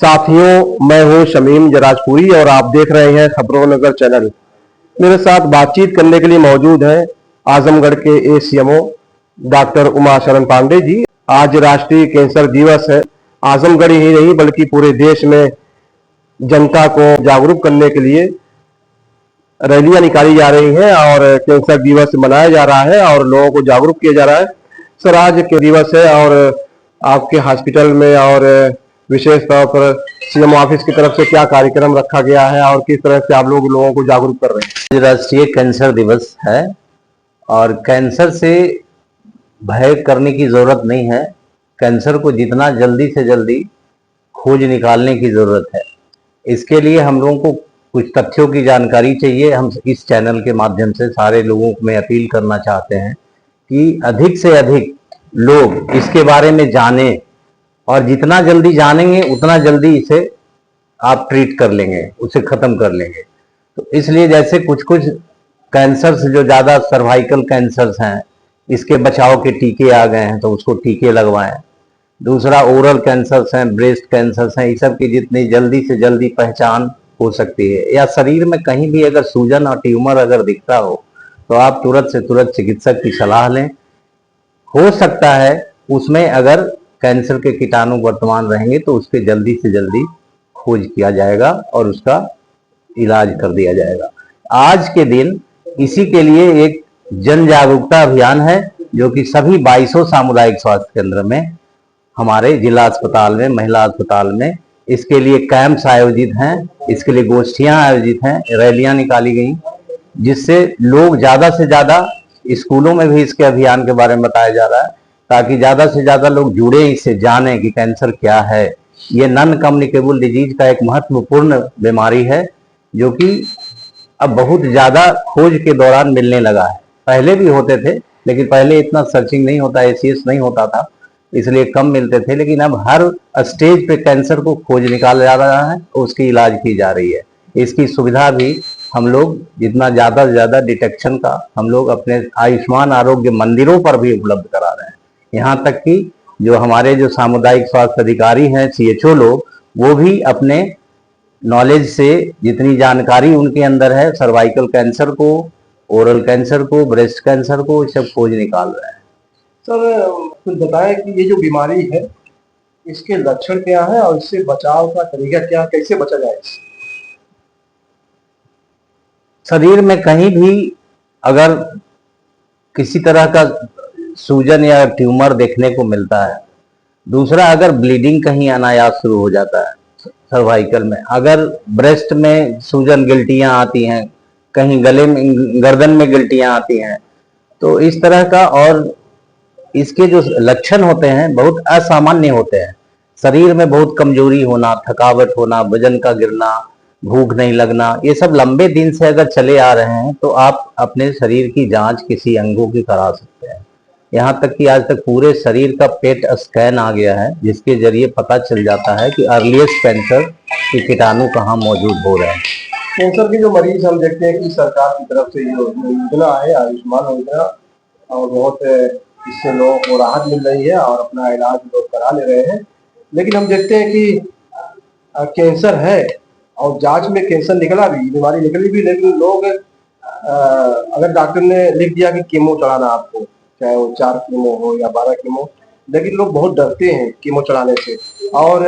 साथियों, मैं हूं शमीम जराजपुरी और आप देख रहे हैं खबरों नगर चैनल। मेरे साथ बातचीत करने के लिए मौजूद हैं आजमगढ़ के एसीएमओ डॉक्टर उमा शरण पांडे जी। आज राष्ट्रीय कैंसर दिवस है। आजमगढ़ ही नहीं बल्कि पूरे देश में जनता को जागरूक करने के लिए रैलियां निकाली जा रही हैं और कैंसर दिवस मनाया जा रहा है और लोगों को जागरूक किया जा रहा है। सर, आज के दिवस है और आपके हॉस्पिटल में और विशेष तौर पर सीएम ऑफिस की तरफ से क्या कार्यक्रम रखा गया है और किस तरह से आप लोगों को जागरूक कर रहे हैं? राष्ट्रीय कैंसर दिवस है और कैंसर से भय करने की जरूरत नहीं है। कैंसर को जितना जल्दी से जल्दी खोज निकालने की जरूरत है। इसके लिए हम लोगों को कुछ तथ्यों की जानकारी चाहिए। हम इस चैनल के माध्यम से सारे लोगों को मैं अपील करना चाहते हैं कि अधिक से अधिक लोग इसके बारे में जानें और जितना जल्दी जानेंगे उतना जल्दी इसे आप ट्रीट कर लेंगे, उसे खत्म कर लेंगे। तो इसलिए जैसे कुछ कुछ कैंसर्स जो ज़्यादा सर्वाइकल कैंसर्स हैं, इसके बचाव के टीके आ गए हैं तो उसको टीके लगवाएं। दूसरा ओरल कैंसर्स हैं, ब्रेस्ट कैंसर्स हैं, ये सब की जितनी जल्दी से जल्दी पहचान हो सकती है, या शरीर में कहीं भी अगर सूजन और ट्यूमर अगर दिखता हो तो आप तुरंत से तुरंत चिकित्सक की सलाह लें। हो सकता है उसमें अगर कैंसर के कीटाणु वर्तमान रहेंगे तो उसके जल्दी से जल्दी खोज किया जाएगा और उसका इलाज कर दिया जाएगा। आज के दिन इसी के लिए एक जन जागरूकता अभियान है जो कि सभी 2200 सामुदायिक स्वास्थ्य केंद्र में, हमारे जिला अस्पताल में, महिला अस्पताल में इसके लिए कैंप्स आयोजित हैं, इसके लिए गोष्ठियां आयोजित हैं, रैलियां निकाली गई, जिससे लोग ज्यादा से ज्यादा, स्कूलों में भी इसके अभियान के बारे में बताया जा रहा है ताकि ज्यादा से ज्यादा लोग जुड़े, इससे जाने कि कैंसर क्या है। ये नॉन कम्युनिकेबल डिजीज का एक महत्वपूर्ण बीमारी है जो कि अब बहुत ज्यादा खोज के दौरान मिलने लगा है। पहले भी होते थे लेकिन पहले इतना सर्चिंग नहीं होता, एसीएस नहीं होता था, इसलिए कम मिलते थे। लेकिन अब हर स्टेज पे कैंसर को खोज निकाला जा रहा है, उसकी इलाज की जा रही है। इसकी सुविधा भी हम लोग जितना ज्यादा से ज्यादा डिटेक्शन का हम लोग अपने आयुष्मान आरोग्य मंदिरों पर भी उपलब्ध करा रहे हैं। यहाँ तक कि जो हमारे जो सामुदायिक स्वास्थ्य अधिकारी हैं, सीएचओ लोग, वो भी अपने नॉलेज से जितनी जानकारी उनके अंदर है, सर्वाइकल कैंसर को, ओरल कैंसर को, ब्रेस्ट कैंसर को, सब खोज निकाल रहे हैं। सर, कुछ बताएं कि ये जो बीमारी है इसके लक्षण क्या है और इससे बचाव का तरीका क्या, कैसे बचा जाए? शरीर में कहीं भी अगर किसी तरह का सूजन या ट्यूमर देखने को मिलता है, दूसरा अगर ब्लीडिंग कहीं अनायास शुरू हो जाता है सर्वाइकल में, अगर ब्रेस्ट में सूजन गिल्टियां आती हैं, कहीं गले में, गर्दन में गिल्टियां आती हैं, तो इस तरह का, और इसके जो लक्षण होते हैं बहुत असामान्य होते हैं। शरीर में बहुत कमजोरी होना, थकावट होना, वजन का गिरना, भूख नहीं लगना, ये सब लंबे दिन से अगर चले आ रहे हैं तो आप अपने शरीर की जांच किसी अंगों की करा सकते हैं। यहाँ तक कि आज तक पूरे शरीर का पेट स्कैन आ गया है जिसके जरिए पता चल जाता है कि अर्लीस्ट कैंसर के कीटाणु कहाँ मौजूद हो रहे हैं। कैंसर के जो मरीज हम देखते हैं कि सरकार की तरफ से योजना है, आयुष्मान योजना, और बहुत इससे लोगों को राहत मिल रही है और अपना इलाज लोग करा ले रहे हैं। लेकिन हम देखते हैं कि कैंसर है और जांच में कैंसर निकला भी, बीमारी निकली भी, लेकिन लोग अगर डॉक्टर ने लिख दिया कि कीमो चढ़ाना आपको, चाहे वो 4 कीमो हो या 12 कीमो, लेकिन लोग बहुत डरते हैं कीमो चढ़ाने से और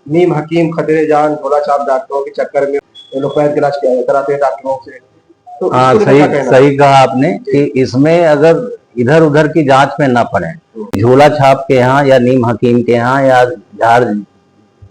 नीम हकीम, खतरे जान, झोला छाप डॉक्टरों के चक्कर में लोग पैर इलाज कराते हैं डॉक्टरों से। तो हाँ, सही कहा आपने कि इसमें अगर इधर उधर की जांच में ना पड़े, झोला छाप के यहाँ या नीम हकीम के यहाँ या झाड़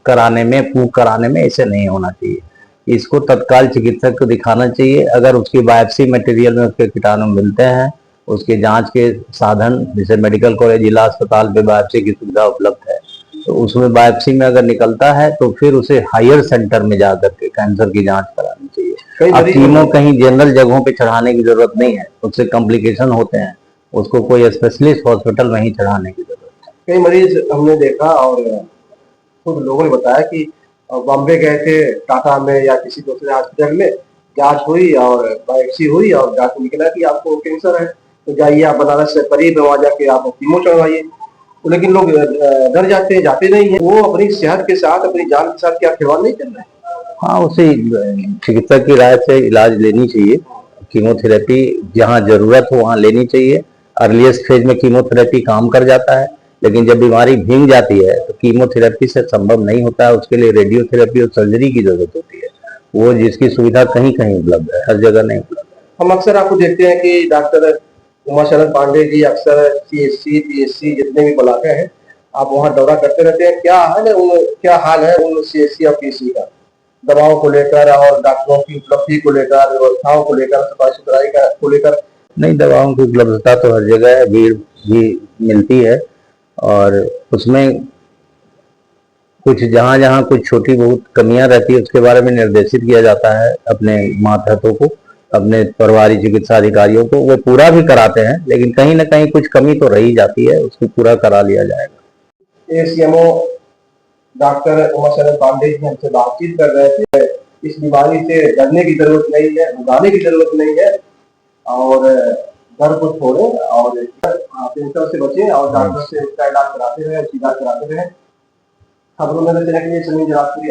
कराने में, फूंक कराने में, ऐसे नहीं होना चाहिए। इसको तत्काल चिकित्सक को दिखाना चाहिए। अगर उसकी बायोप्सी मटेरियल में उसके कीटाणु मिलते हैं, उसके जांच के साधन जैसे मेडिकल कॉलेज, जिला अस्पताल पे बायोप्सी की सुविधा उपलब्ध है, तो उसमें बायोप्सी में अगर निकलता है तो फिर उसे हायर सेंटर में जाकर के कैंसर की जांच करानी चाहिए। अब कीमो कहीं जनरल जगहों पे चढ़ाने की जरूरत नहीं है, उससे कॉम्प्लिकेशन होते हैं, उसको कोई स्पेशलिस्ट हॉस्पिटल में ही चढ़ाने की जरूरत है। कई मरीज हमने देखा और खुद लोगों ने बताया कि बॉम्बे गए थे, टाटा में या किसी दूसरे हॉस्पिटल में, जांच हुई और बायोप्सी हुई और जांच में निकला कि आपको कैंसर है, तो जाइए आप बनारस से करीब, वहां जाके आप कीमो चढ़वाइए। लेकिन लोग डर जाते हैं, जाते नहीं है। वो अपनी सेहत के साथ, अपनी जान के साथ क्या खिलवाड़ नहीं कर रहे हैं। हाँ, उसे चिकित्सक की राय से इलाज लेनी चाहिए। कीमोथेरेपी जहाँ जरूरत हो वहाँ लेनी चाहिए। अर्लीस्ट फेज में कीमोथेरेपी काम कर जाता है, लेकिन जब बीमारी भीग जाती है तो कीमोथेरेपी से संभव नहीं होता है। उसके लिए रेडियोथेरेपी और सर्जरी की जरूरत होती है। वो जिसकी सुविधा कहीं कहीं उपलब्ध है, हर जगह नहीं उपलब्ध। हम अक्सर आपको देखते हैं कि डॉक्टर उमाशरण पांडे जी अक्सर सीएससी, पीएससी जितने भी बुलाते हैं, आप वहाँ दौरा करते रहते हैं। क्या हाल है उन सीएससी और पीएससी का, दवाओं को लेकर और डॉक्टरों की उपलब्धि को लेकर, व्यवस्थाओं को लेकर, सफाई सुथराई को लेकर? नहीं, दवाओं की उपलब्धता तो हर जगह है, भीड़ भी मिलती है, और उसमें कुछ जहाँ जहाँ कुछ छोटी बहुत कमियां रहती है उसके बारे में निर्देशित किया जाता है अपने मातहतों को, अपने प्रभारी चिकित्सा अधिकारियों को। वो पूरा भी कराते हैं, लेकिन कहीं ना कहीं कुछ कमी तो रही जाती है, उसको पूरा करा लिया जाएगा। एसीएमओ डॉक्टर उमाशरण पांडे जी हमसे बातचीत कर रहे थे। इस बीमारी से डरने की जरूरत नहीं है, भगाने की जरूरत नहीं है, और डर को छोड़ें और कैंसर से बचें और डॉक्टर से उसका इलाज कराते रहे, उसकी इलाज कराते रहे। खबरों में रहने के लिए समीर राजपुरी।